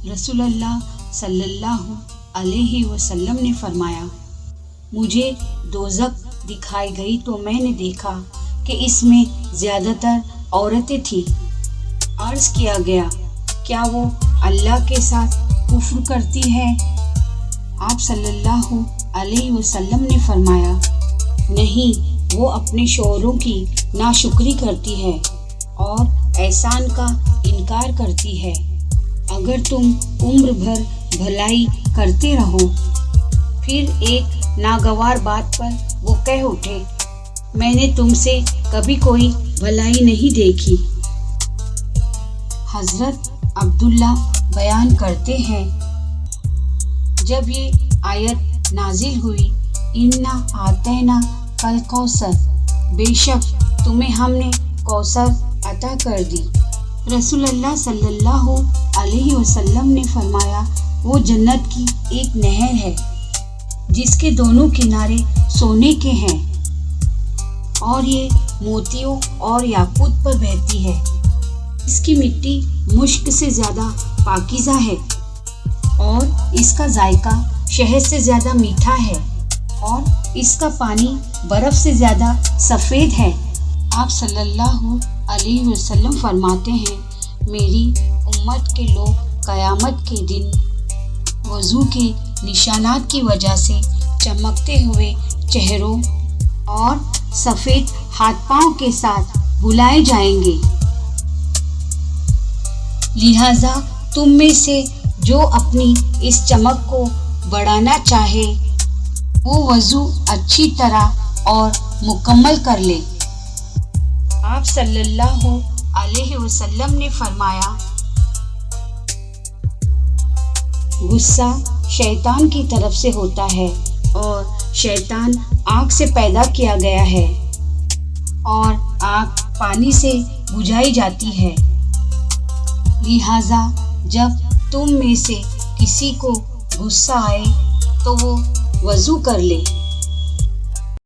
रसूल अल्लाह सल्लल्लाहु अलैहि वसल्लम ने फरमाया, मुझे दोज़ख दिखाई गई तो मैंने देखा कि इसमें ज़्यादातर औरतें थीं। अर्ज़ किया गया, क्या वो अल्लाह के साथ कुफ्र करती है? आप सल्लल्लाहु अलैहि वसल्लम ने फरमाया, नहीं, वो अपने शौहरों की नाशुक्री करती है और एहसान का इनकार करती है। अगर तुम उम्र भर भलाई करते रहो। फिर एक नागवार बात पर वो कह उठे, मैंने तुमसे कभी कोई भलाई नहीं देखी। हज़रत अब्दुल्ला बयान करते हैं, जब ये आयत नाजिल हुई, इन्ना आतैना कल कौसर, बेशक तुम्हें हमने कौसर अता कर दी। रसूल अल्लाह सल्लल्लाहु अलैहि वसल्लम ने फरमाया, वो जन्नत की एक नहर है जिसके दोनों किनारे सोने के हैं और ये मोतियों और याकूत पर बहती है। इसकी मिट्टी मुश्क से ज़्यादा पाकीज़ा है और इसका जायका शहद से ज़्यादा मीठा है और इसका पानी बर्फ़ से ज़्यादा सफ़ेद है। आप सल्लल्लाहु अलैहि वसल्लम फरमाते हैं, मेरी उम्मत के लोग क़यामत के दिन वज़ू के निशानात की वजह से चमकते हुए चेहरों और सफ़ेद हाथ पांव के साथ बुलाए जाएंगे। लिहाजा तुम में से जो अपनी इस चमक को बढ़ाना चाहे वो वज़ू अच्छी तरह और मुकम्मल कर ले। आप सल्लल्लाहु अलैहि वसल्लम ने फरमाया, गुस्सा शैतान की तरफ से होता है और शैतान आग से पैदा किया गया है और आग पानी से बुझाई जाती है। लिहाजा जब तुम में से किसी को गुस्सा आए तो वो वज़ू कर ले।